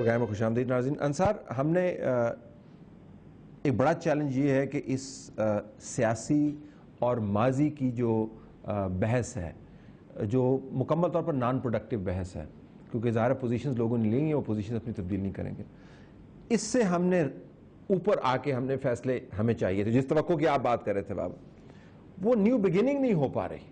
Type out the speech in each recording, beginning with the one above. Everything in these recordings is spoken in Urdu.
پروگرام میں خوش آمدید ناظرین. انصار, ہم نے ایک بڑا چیلنج یہ ہے کہ اس سیاسی اور ماضی کی جو بحث ہے, جو مکمل طور پر نان پروڈکٹیو بحث ہے, کیونکہ ظاہر پوزیشنز لوگوں نے لیں گے, وہ پوزیشنز اپنی تبدیل نہیں کریں گے, اس سے ہم نے اوپر آ کے ہم نے فیصلے ہمیں چاہیے تھے. جس توقع کی آپ بات کر رہے تھے بابا, وہ نیو بگننگ نہیں ہو پا رہی.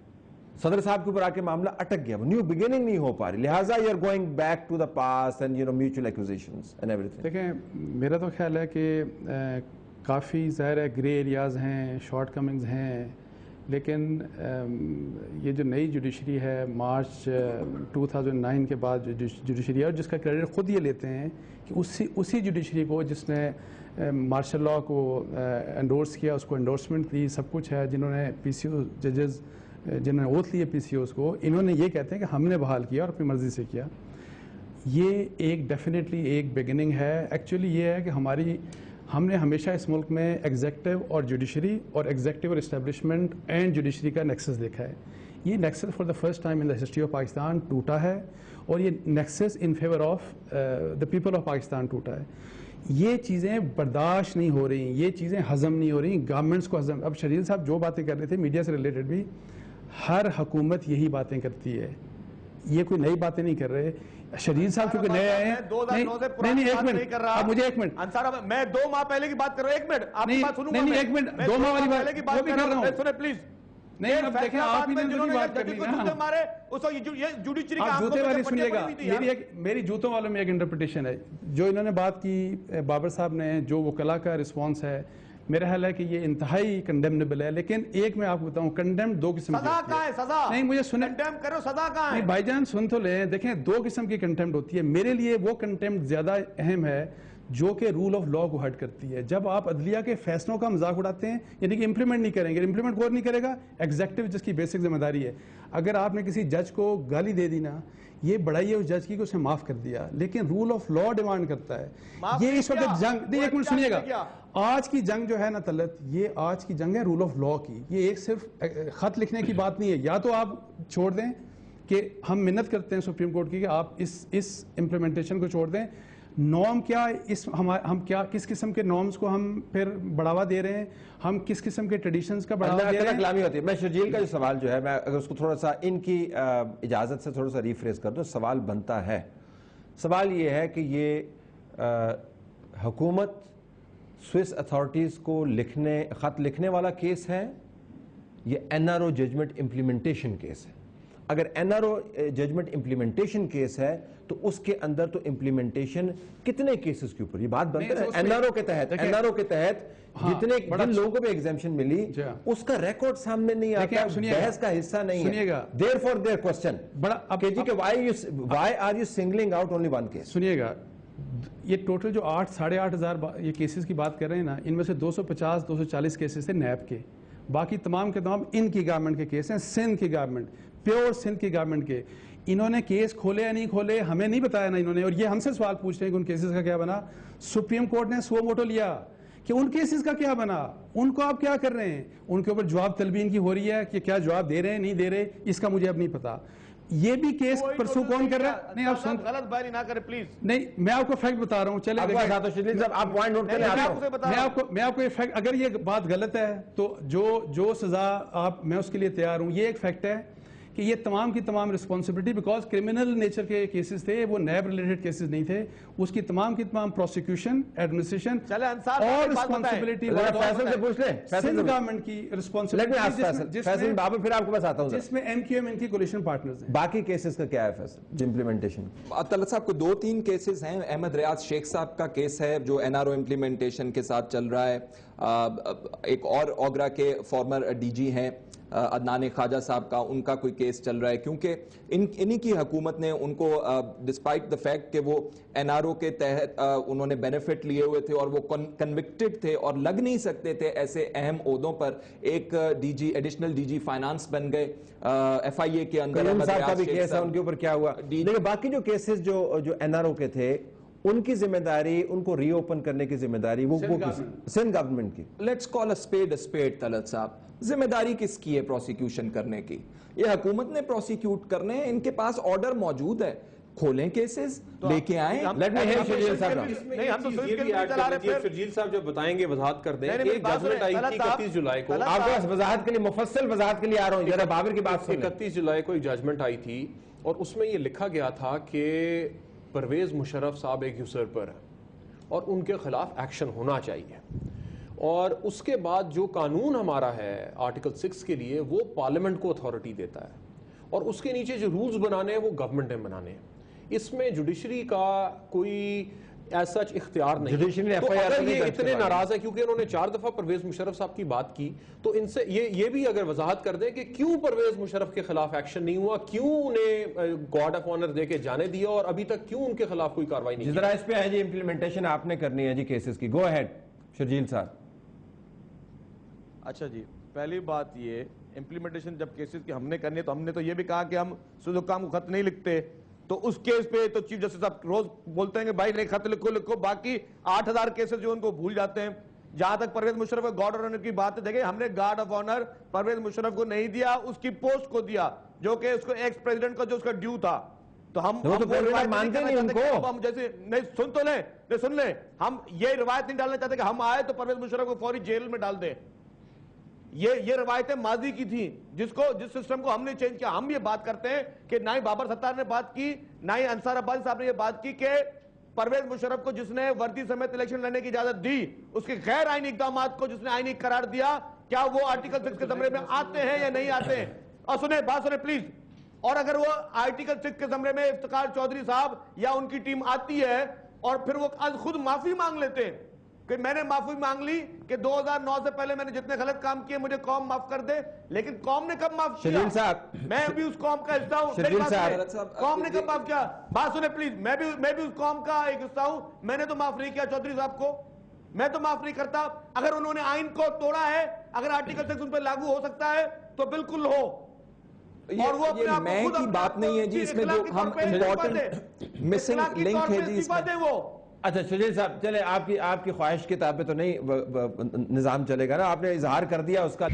صدر صاحب کے اوپر آ کے معاملہ اٹک گیا, وہ نیو بگننگ نہیں ہو پا رہی, لہٰذا you are going back to the past and mutual acquisitions and ایوری تھنگ. دیکھیں, میرا تو خیال ہے کہ کافی ظاہر ہے گرے ایریاز ہیں, شارٹ کمنگز ہیں, لیکن یہ جو نئی جوڈیشری ہے مارچ 2009 کے بعد جوڈیشری ہے, اور جس کا کریڈٹ خود یہ لیتے ہیں کہ اسی جوڈیشری کو جس نے مارشل لاء کو انڈورس کیا, اس کو انڈورسمنٹ دی, سب کچھ ہے, جنہوں نے پی سی او ججز جنہوں نے اوتھ لیے پی سی اوز کو, انہوں نے یہ کہتے ہیں کہ ہم نے بحال کیا اور اپنی مرضی سے کیا. یہ ایک ڈیفینیٹلی ایک بگننگ ہے. ایکچولی یہ ہے کہ ہم نے ہمیشہ اس ملک میں ایگزیکٹو اور جوڈیشری اور ایگزیکٹو اور اسٹیبلشمنٹ اینڈ جوڈیشری کا نیکسس دیکھا ہے. یہ nexus for the first time in the history of Pakistan ٹوٹا ہے, اور یہ nexus in favour of the people of Pakistan ٹوٹا ہے. یہ چیزیں برداشت نہیں ہو رہی, یہ چیزیں ہضم نہیں ہو رہی, گورنمنٹس کو ہضم. اب شریل صاحب جو باتیں کر رہے تھے میڈیا سے ریلیٹڈ بھی, ہر حکومت یہی باتیں کرتی ہے, یہ کوئی نئی باتیں نہیں کر رہے. شریل صاحب کیونکہ نئے آئے ہیں, نہیں ایک منٹ, اب مجھے ایک منٹ, میں 2 ماہ پہلے کی بات کر رہا ہوں, ایک منٹ آپ کی بات سنوں گا. نہیں ایک منٹ, 2 ماہ والی بات وہ بھی کر رہا ہوں, سنیں پلیز. نہیں اب دیکھیں آپ ہی نے میری بات کرنی نا, آپ جوتے والی سنیے گا. میری جوتوں والوں میں ایک انٹرپریٹیشن ہے جو انہوں نے بات کی بابر صاحب نے, جو وکلاء کا رسپانس ہے, میرا خیال ہے کہ یہ انتہائی کنڈیمنیبل ہے. لیکن ایک میں آپ کو بتاؤں, کنڈیم 2 قسم کی سزا کہاں ہے, سزا نہیں مجھے سنیں, کنڈیم کرو, سزا کہاں ہے. نہیں بھائی جان سن تو لیں. دیکھیں 2 قسم کی کنٹیمپٹ ہوتی ہے. میرے لیے وہ کنٹیمپٹ زیادہ اہم ہے جو کہ رول آف لاء کو ہرٹ کرتی ہے. جب آپ عدلیہ کے فیصلوں کا مذاق اڑاتے ہیں, یعنی کہ امپلیمنٹ نہیں کریں گے, امپلیمنٹ کون نہیں کرے گا, ایگزیکٹو جس کی بیسک ذمہ داری ہے. اگر آپ نے کسی جج کو گالی دے دی نا, یہ بڑائی ہے اس جج کی کہ اسے معاف کر دیا, لیکن رول آف لاء ڈیمانڈ کرتا ہے. یہ اس وقت جنگ, نہیں ایک منٹ سنیے گا, آج کی جنگ جو ہے نا طلعت, یہ آج کی جنگ ہے رول آف لاء کی. یہ ایک صرف خط لکھنے کی بات نہیں ہے. یا تو آپ چھوڑ دیں کہ ہم منت کرتے ہیں سپریم کورٹ کی کہ آپ اس امپلیمنٹیشن کو چھوڑ دیں. نارم کیا, ہم کیا کس قسم کے نارمز کو ہم پھر بڑھاوا دے رہے ہیں, ہم کس قسم کے ٹریڈیشنز کا بڑھاوا دے رہے ہیں. کلامی ہوتی ہے. میں شرجیل کا جو سوال جو ہے, میں اگر اس کو تھوڑا سا ان کی اجازت سے تھوڑا سا ریفریز کر دوں, سوال بنتا ہے. سوال یہ ہے کہ یہ حکومت سوئس اتھارٹیز کو خط لکھنے والا کیس ہے, یہ N R O judgment implementation case ہے. اگر N R O judgment implementation case ہے تو اس کے اندر تو امپلیمنٹیشن کتنے کیسز کے اوپر یہ بات بنتا ہے. این آر او کے تحت جتنے جن لوگوں کو بھی ایگزیمشن ملی, اس کا ریکارڈ سامنے نہیں آتا, بحث کا حصہ نہیں ہے. therefore their question کہ جی کہ why are you singling out only one case. سنیے گا, یہ ٹوٹل جو 8,500 یہ کیسز کی بات کر رہے ہیں نا, ان میں سے 250-240 کیسز تھے نیب کے, باقی تمام کے تمام ان کی گورنمنٹ کے کیس ہیں, سندھ کی گورنمنٹ, پیور سندھ کی گورنمنٹ کے. انہوں نے کیس کھولے یا نہیں کھولے ہمیں نہیں بتایا نا انہوں نے, اور یہ ہم سے سوال پوچھ رہے ہیں کہ ان کیسز کا کیا بنا. سپریم کورٹ نے سو موٹو لیا کہ ان کیسز کا کیا بنا, ان کو آپ کیا کر رہے ہیں, ان کے اوپر جواب طلبی ان کی ہو رہی ہے کہ کیا جواب دے رہے ہیں نہیں دے رہے, اس کا مجھے اب نہیں پتا. یہ بھی کیس پرسو کون کر رہا ہے, نہیں آپ سن, غلط بیانی نہ کریں پلیز. نہیں میں آپ کو فیکٹ بتا رہا ہوں, چلے میں آپ کو یہ فیکٹ, اگر یہ بات غلط ہے تو جو سزا آپ, میں اس کے لیے تیار ہوں. یہ ایک فیکٹ ہے کہ یہ تمام کی تمام رسپانسبلٹی, بیکاز کرمنل نیچر کے کیسز تھے, وہ نیب ریلیٹڈ کیسز نہیں تھے, اس کی تمام کی تمام پروسیکیوشن, ایڈمنسٹریشن اور رسپانسبلٹی سندھ گورنمنٹ کی رسپانسبلٹی, جس میں ایم کیو ایم ان کی کولیشن پارٹنرز ہیں. باقی کیسز کا کیا ہے فیصلہ امپلیمنٹیشن؟ طلعت صاحب کو 2-3 کیسز ہیں. احمد ریاض شیخ صاحب کا کیس ہے جو این آر او امپلیمنٹیشن کے ساتھ چل رہا ہے. ایک اور اوگرا کے فارمر ڈی جی ہیں عدنان خواجہ صاحب کا, ان کا کوئی کیس چل رہا ہے, کیونکہ انہی کی حکومت نے ان کو ڈسپائٹ دا فیکٹ کہ وہ این آر او کے تحت انہوں نے بینیفٹ لیے ہوئے تھے اور وہ کنوکٹڈ تھے اور لگ نہیں سکتے تھے ایسے اہم عہدوں پر, ایک D G additional D G finance بن گئے ایف آئی اے کے اندر. صاحب کا بھی کیس ہے, ان کے اوپر کیا ہوا. لیکن باقی جو کیسز جو این آر او کے تھے, ان کی ذمہ داری, ان کو ری اوپن کرنے کی ذمہ داری وہ سندھ گورنمنٹ کی. Let's call a speed Talat صاحب. ذمہ داری کس کی ہے پروسیکیوشن کرنے کی؟ یہ حکومت نے پروسیکیوٹ کرنے ہیں, ان کے پاس آرڈر موجود ہے. کھولیں کیسز لے کے آئیں. Let me hear شرجیل صاحب. نہیں ہم تو صرف کے لیے چلا رہے تھے. شرجیل صاحب جو بتائیں گے وضاحت کر دیں. ایک بات ججمنٹ آئی تھی 31 جولائی کو. آپ کے پاس وضاحت کے لیے مفصل وضاحت کے لیے آ رہا ہوں, ذرا بابر کی بات سنیں. 31 جولائی کو ایک ججمنٹ آئی تھی اور اس میں یہ لکھا گیا تھا کہ پرویز مشرف صاحب ایک یوزرپر ہے اور ان کے خلاف ایکشن ہونا چاہیے. اور اس کے بعد جو قانون ہمارا ہے آرٹیکل 6 کے لیے وہ پارلیمنٹ کو اتھارٹی دیتا ہے اور اس کے نیچے جو رولز بنانے ہیں وہ گورنمنٹ نے بنانے ہیں. اس میں جوڈیشری کا کوئی ایسا اختیار نہیں. تو اگر یہ اتنے ناراض ہے کیونکہ انہوں نے 4 دفعہ پرویز مشرف صاحب کی بات کی تو ان سے یہ بھی اگر وضاحت کر دیں کہ کیوں پرویز مشرف کے خلاف ایکشن نہیں ہوا, کیوں انہیں گارڈ آف آنر دے کے جانے دیا اور ابھی تک کیوں ان کے خلاف کوئی کاروائی نہیں. ذرا اس پہ ہے جی امپلیمنٹیشن آپ نے کرنی ہے جی کیسز کی. گو ہیڈ شرجیل صاحب. اچھا جی, پہلی بات یہ امپلیمنٹیشن جب کیسز کی ہم نے کرنی ہے تو ہم نے تو یہ بھی کہا کہ ہم حکام کو خط نہیں لکھتے. تو اس کیس پہ تو چیف جسٹس صاحب روز بولتے ہیں کہ بھائی نہیں خط لکھو, باقی 8000 کیسز جو ان کو بھول جاتے ہیں. جہاں تک Pervez Musharraf guard of honour کی بات ہے, دیکھیں ہم نے guard of honour Pervez Musharraf کو نہیں دیا, اس کی پوسٹ کو دیا جو کہ اس کو ایکس پریزیڈنٹ کا جو اس کا ڈیو تھا. تو ہم مانتے نہیں ان کو. ہم جیسے نہیں سن تو لیں, سن لیں, ہم یہ روایت نہیں ڈالنا چاہتے کہ ہم آئے تو پرویز مشرف کو فوری جیل میں ڈال دیں. یہ روایتیں ماضی کی تھیں جس سسٹم کو ہم نے چینج کیا. ہم یہ بات کرتے ہیں کہ نہ ہی بابر ستار نے بات کی, نہ ہی انصار عباسی صاحب نے یہ بات کی کہ پرویز مشرف کو جس نے وردی سمیت الیکشن لڑنے کی اجازت دی, اس کے غیر آئینی اقدامات کو جس نے آئینی قرار دیا, کیا وہ آرٹیکل 6 کے زمرے میں آتے ہیں یا نہیں آتے ہیں. اور سنیں بات سنیں پلیز. اور اگر وہ آرٹیکل 6 کے زمرے میں افتخار چودھری صاحب یا ان کی ٹیم آتی ہے اور پھر وہ خود معافی مانگ لیتے ہیں کہ میں نے معافی مانگ لی کہ 2009 سے پہلے میں نے جتنے غلط کام کیے مجھے قوم معاف کر دے, لیکن قوم نے کب معاف کیا؟ شرجیل صاحب, میں بھی اس قوم کا حصہ ہوں. شرجیل صاحب, قوم نے کب معاف کیا؟ بات سنیں پلیز. میں بھی اس قوم کا ایک حصہ ہوں. میں نے تو معاف نہیں کیا چودھری صاحب کو, میں تو معاف نہیں کرتا. اگر انہوں نے آئین کو توڑا ہے, اگر آرٹیکل 6 ان پہ لاگو ہو سکتا ہے تو بالکل ہو. اور وہ اپنے آپ کو خود کی بات نہیں ہے جی, اس میں جو ہم امپورٹنٹ مسنگ لنک ہے جی اس میں. اچھا شرجیل صاحب چلے, آپ کی خواہش کے تابع تو نہیں نظام چلے گا نا, آپ نے اظہار کر دیا اس کا.